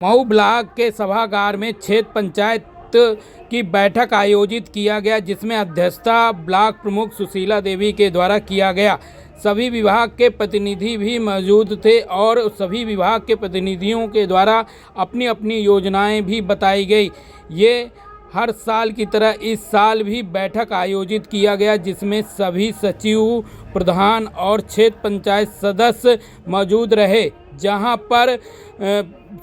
Mau block के सभागार में क्षेत्र पंचायत की बैठक आयोजित किया गया, जिसमें अध्यक्षता ब्लॉक प्रमुख सुशीला देवी के द्वारा किया गया। सभी विभाग के प्रतिनिधि भी मौजूद थे और सभी विभाग के प्रतिनिधियों के द्वारा अपनी अपनी योजनाएं भी बताई गई। ये हर साल की तरह इस साल भी बैठक आयोजित किया गया, जिसमें सभी सचिव, प्रधान और क्षेत्र पंचायत सदस्य मौजूद रहे, जहां पर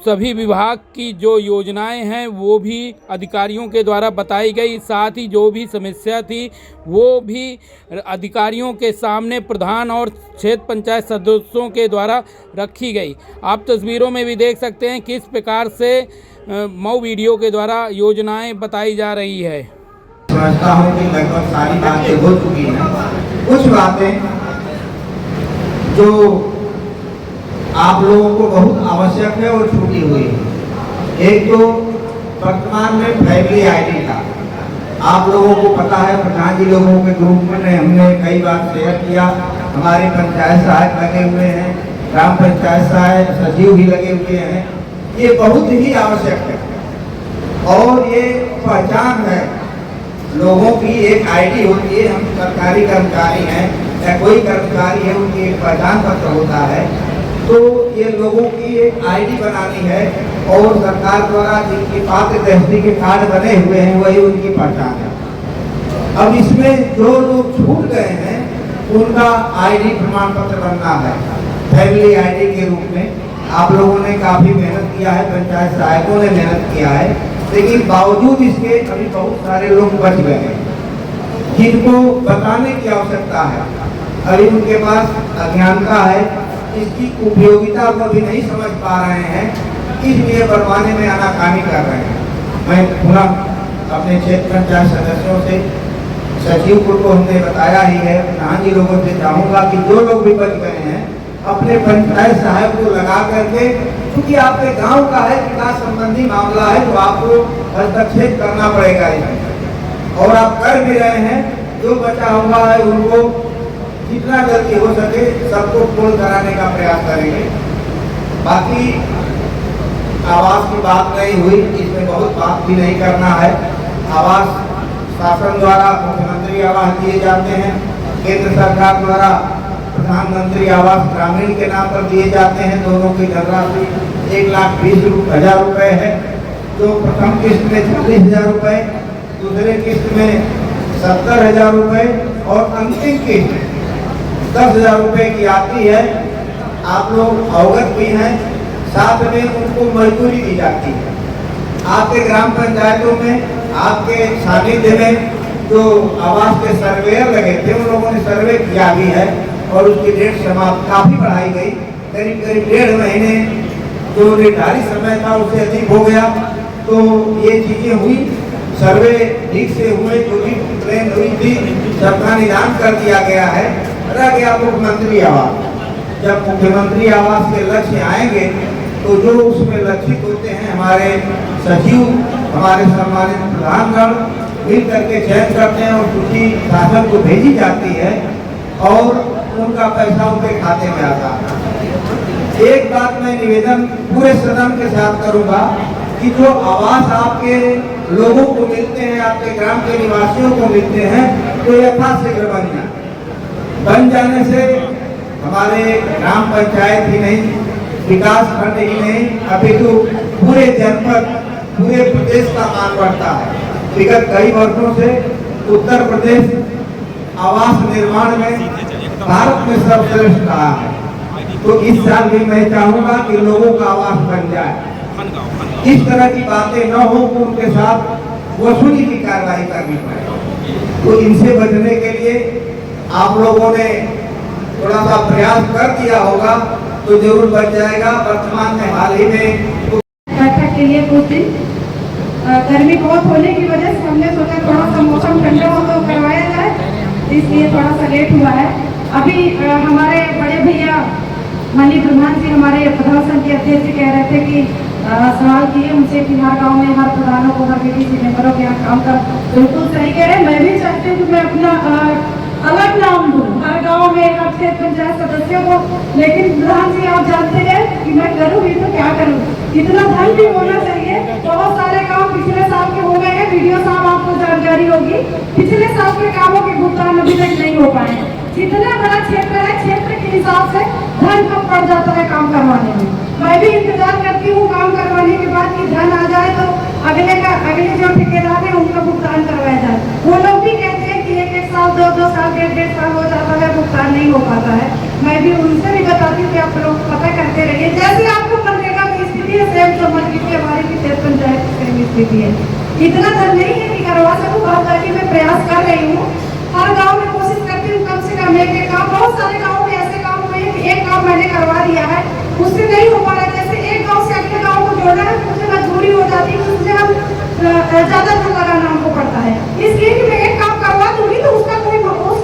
सभी विभाग की जो योजनाएं हैं वो भी अधिकारियों के द्वारा बताई गई। साथ ही जो भी समस्या थी वो भी अधिकारियों के सामने प्रधान और क्षेत्र पंचायत सदस्यों के द्वारा रखी गई। आप तस्वीरों में भी देख सकते हैं किस प्रकार से मऊ वीडियो के द्वारा योजनाएं बताई जा रही है। समझता हूँ कि लगभग सारी बातें हो चुकी हैं। कुछ बातें जो आप लोगों को बहुत आवश्यक है और छूटी हुई है। एक तो वर्तमान में फैमिली आईडी का आप लोगों को पता है, प्रधान जी लोगों के ग्रुप में हमने कई बार शेयर किया। हमारे पंचायत सहायक लगे हुए हैं, ग्राम पंचायत सहायक सचिव भी लगे हुए हैं। ये बहुत ही आवश्यक है और ये पहचान है लोगों की। एक आईडी होती है, हम सरकारी कर्मचारी हैं या कोई कर्मचारी है, उनकी एक पहचान पत्र होता है। तो ये लोगों की एक आईडी बनानी है और सरकार द्वारा जिनकी पात्र दृष्टि के कार्ड बने हुए हैं वही उनकी पहचान है। अब इसमें जो लोग छूट गए हैं उनका आईडी प्रमाण पत्र बनना है फैमिली आईडी के रूप में। आप लोगों ने काफी मेहनत किया है, पंचायत सहायकों ने मेहनत किया है, लेकिन बावजूद इसके अभी बहुत सारे लोग बच गए हैं जिनको बताने की आवश्यकता है। अभी उनके पास अज्ञानता है, इसकी उपयोगिता को भी नहीं समझ पा रहे हैं, इसलिए बनवाने में आनाकानी कर रहे हैं। मैं पुनः अपने क्षेत्र पंचायत सदस्यों से, सचिव को तो हमने बताया ही है, प्रधान जी लोगों से चाहूँगा कि जो लोग भी बच गए हैं अपने पंचायत सहायक को लगा करके, क्योंकि आपके गांव का है, विकास संबंधी मामला है, तो आपको हस्तक्षेप करना पड़ेगा इसमें और आप कर भी रहे हैं। जो बचा हुआ है उनको जितना जल्दी हो सके सबको पूर्ण कराने का प्रयास करेंगे। बाकी आवास की बात नहीं हुई, इसमें बहुत बात भी नहीं करना है। आवास शासन द्वारा मुख्यमंत्री आवास दिए जाते हैं, केंद्र सरकार द्वारा प्रधानमंत्री आवास ग्रामीण के नाम पर दिए जाते हैं। दोनों की धनराशि 1,20,000 रुपये है। जो प्रथम किस्त में 40,000 रुपये, दूसरे किस्त में 70,000 रुपये और अंतिम किस्त 10,000 रुपये की आती है। आप लोग अवगत भी हैं। साथ में उनको मजदूरी दी जाती है। आपके ग्राम पंचायतों में, आपके सानिध्य में जो आवास के सर्वेयर लगे थे उन लोगों ने सर्वे किया भी है और उसकी डेट समाप्त काफी बढ़ाई गई। करीब करीब 1.5 महीने जो निर्धारित समय था उससे अधिक हो गया। तो ये चीजें हुई, सर्वे ठीक से हुए, जो भी प्लान हुई थी सबका निदान कर दिया गया है। रह गया मुख्यमंत्री आवास। जब मुख्यमंत्री आवास के लक्ष्य आएंगे तो जो उसमें लक्षित होते हैं हमारे सचिव, हमारे सम्मानित प्रधानगण मिल करके चयन करते हैं और सूची शासन को भेजी जाती है और उनका पैसा उनके खाते में आता है। एक बात मैं निवेदन पूरे सदन के साथ करूंगा कि जो आवास आपके लोगों को मिलते हैं, आपके ग्राम के निवासियों को मिलते हैं, तो यथाशीघ्र बन जाने से हमारे ग्राम पंचायत ही नहीं, विकास खंड ही नहीं, अपितु पूरे जनपद, पूरे प्रदेश का मान बढ़ता है। विगत कई वर्षों से उत्तर प्रदेश आवास निर्माण में भारत में सर्वश्रेष्ठ रहा है। तो इस साल भी मैं चाहूंगा कि लोगों का आवास बन जाए। इस तरह की बातें न हो कि उनके साथ वसूली की कार्रवाई करनी पड़े। तो इनसे बचने के लिए आप लोगों ने थोड़ा सा प्रयास कर दिया होगा तो जरूर बच जाएगा। वर्तमान में हाल ही में बैठक के लिए कुछ दिन गर्मी बहुत होने की वजह से हमने सोचा थोड़ा सा मौसम ठंडा हो तो करवाया जाए, इसलिए थोड़ा सा लेट हुआ है। अभी हमारे बड़े भैया माननीय प्रधान जी, हमारे प्रधान संघ के अध्यक्ष कह रहे थे कि सवाल किए उनसे कि हर गाँव में हर प्रधानों को, हर बीडीसी मेंबरों के यहाँ काम कर। बिल्कुल सही कह रहे हैं। मैं भी चाहती हूँ कि मैं अपना अलग नाम दूँ हर गाँव में, हर क्षेत्र पंचायत सदस्यों को, लेकिन प्रधान जी आप जानते हैं कि मैं करूँगी तो क्या करूँ। इतना धन भी होना चाहिए। बहुत सारे काम पिछले साल के हो गए हैं, वीडियो साहब आपको जानकारी होगी। पिछले साल के कामों के भुगतान अभी तक नहीं हो पाए। जितना बड़ा क्षेत्र है, क्षेत्र के हिसाब से धन कम पड़ जाता है काम करवाने में। मैं भी इंतजार करती हूँ काम करवाने के बाद कि धन आ जाए तो अगले जो ठेकेदार है उनका भुगतान करवाया जाए। वो लोग भी कहते हैं कि एक साल, दो साल, डेढ़ साल हो जाता है, भुगतान नहीं हो पाता है। मैं भी उनसे भी बताती हूँ कि आप लोग पता करते रहिए। जैसे आपको मनरेगा की स्थिति है, सेम समझ लीजिए हमारी भी क्षेत्र पंचायत की सेम स्थिति है। इतना धन नहीं है कि करवा सकूँ, बहुत ताकि मैं प्रयास कर रही हूँ। हर गाँव में कोशिश करती हूँ कम से कम एक काम। बहुत सारे गाँव में ऐसे काम हुए हैं कि एक काम मैंने करवा दिया है, उससे नहीं हो पा रहा है। जैसे एक गाँव से अगले गाँव को जोड़ना है, मुझे मजबूरी हो जाती है, उससे हम ज्यादा धन लगाना हमको पड़ता है। इसलिए कि मैं एक काम करवा दूंगी तो उस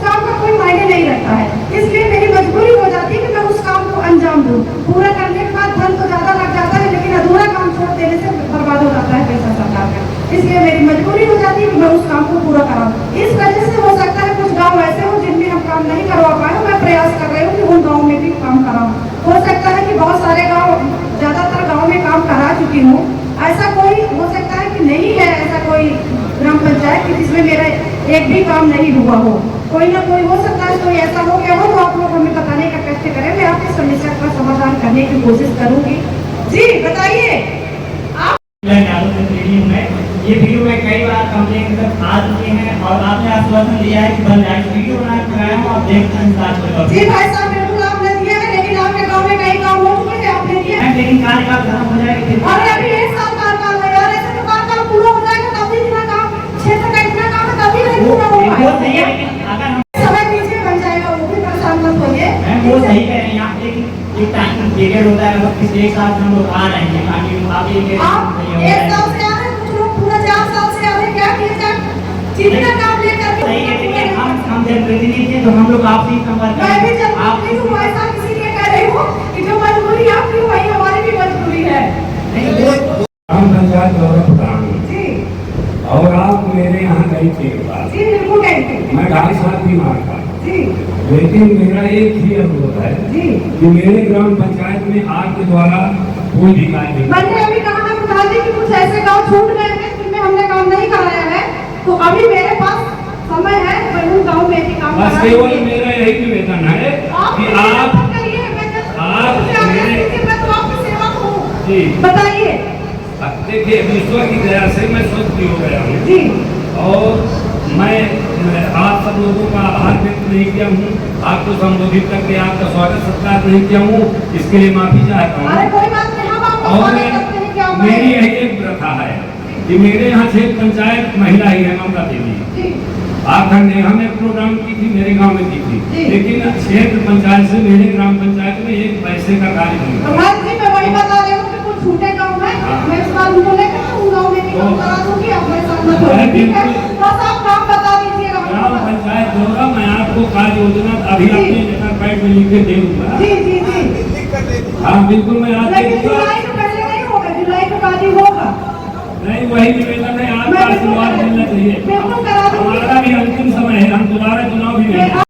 काम का कोई मायने नहीं रखता है। इसलिए मेरी मजबूरी हो जाती है कि मैं उस काम को अंजाम दूं। पूरा करने के बाद धन तो ज्यादा लग जाता है, लेकिन अधूरा काम छोड़ देने से बर्बाद हो जाता है पैसा सरकार का। इसलिए मेरी मजबूरी हो जाती है कि मैं उस काम को पूरा कराऊं। इस वजह से हो सकता है कुछ गाँव ऐसे हो जिनमें हम काम नहीं करवा पाए। मैं प्रयास कर रही हूँ कि उन गाँव में भी काम कराऊं। हो सकता है कि बहुत सारे गाँव, ज्यादातर गाँव में काम करा चुकी हूँ। ऐसा कोई हो सकता है कि नहीं है, ऐसा कोई ग्राम पंचायत की जिसमें मेरा एक भी काम नहीं हुआ हो। कोई ना कोई हो सकता है, कोई ऐसा हो गया हो तो आप लोग हमें बताने का कष्ट करें। मैं आपकी समस्या का समाधान करने की कोशिश करूंगी। जी बताइए आप। ये वीडियो में कई बार कंप्लेंट आ चुके हैं और आपने आश्वासन दिया है कि बन जाएगी। वीडियो बनाया हूँ, आप देखते हैं। जी भाई साहब, बिल्कुल आपने दिया है, लेकिन आपके गाँव में कई काम हो चुके हैं, आपने दिया है। लेकिन कार्य का खत्म हो जाएगा। अरे अभी एक साल कार्यकाल है यार, ऐसे तो कार्यकाल पूरा हो जाएगा तभी इतना काम, क्षेत्र का इतना काम है तभी नहीं पूरा हो पाएगा। अगर हम समय पीछे बन जाएगा, वो भी परेशान मत होइए। वो सही कह रहे हैं आप, लेकिन एक टाइम पीरियड होता है, वक्त एक साथ हम लोग आ रहे हैं ताकि आप ये एक साल से आ रहे हैं, कुछ लोग पूरा 4 साल से आ रहे हैं। क्या किया जाए, जितना काम लेकर सही है, लेकिन हम जनप्रतिनिधि हैं तो हम लोग आपसे संपर्क मैं भी जनप्रतिनिधि हूँ, ऐसा इसीलिए कह रही हूँ कि जो मजबूरी आपकी वही हमारी भी मजबूरी है। ग्राम पंचायत गौरव प्रधान जी और आप मेरे यहाँ गई थी एक बार। जी बिल्कुल गई थी। मैं 2.5 साल बीमार था, जी लेकिन मेरा एक ही अनुरोध है जी कि मेरे ग्राम पंचायत में आपके द्वारा कोई भी कार्य नहीं। मैंने अभी कहा ना प्रधान जी कि कुछ ऐसे गाँव छूट गए हैं जिनमें हमने काम नहीं कराया है, तो अभी मेरे पास समय है, मैं उन गाँव में भी काम बस केवल मेरा यही निवेदन है कि आप मैं तो आपकी सेवा हूँ। जी बताइए। देखिए, ईश्वर की दया से मैं स्वस्थ भी हो गया हूँ जी और मैं आप सब लोगों का आभार व्यक्त नहीं किया हूँ, आपको संबोधित करके आपका स्वागत सत्कार नहीं किया हूँ, इसके लिए माफी चाहता अरे हूँ। कोई बात नहीं, हम आपको और स्वागत करते हैं। क्या मेरी यही एक प्रथा है कि मेरे यहाँ क्षेत्र पंचायत महिला ही है, ममता देवी। जी आखंड नेहा में प्रोग्राम की थी, मेरे गांव में की थी, जी। लेकिन क्षेत्र पंचायत से मेरे ग्राम पंचायत में एक पैसे का कार्य नहीं हुआ। प्रधान जी, मैं वही बता रही हूँ कि कुछ छूटे गाँव है, मैं इस बार उनको लेकर उन गाँव में भी काम करा दूंगी। आप मेरे साथ मत होइए, ठीक है? बस आप काम बता दीजिएगा ग्राम पंचायत द्वारा मैं आपको कार्य योजना अभी जी। अपने लेटर पैड में लिख के दे दूंगा। जी जी जी। हाँ बिल्कुल, मैं आपको लेकिन जुलाई से पहले नहीं होगा, जुलाई के बाद ही होगा। नहीं, वही निवेदन है, आपका मैं आशीर्वाद मिलना चाहिए। बिल्कुल करा दूंगी। हमारा भी अंतिम समय है, हम दोबारा चुनाव भी नहीं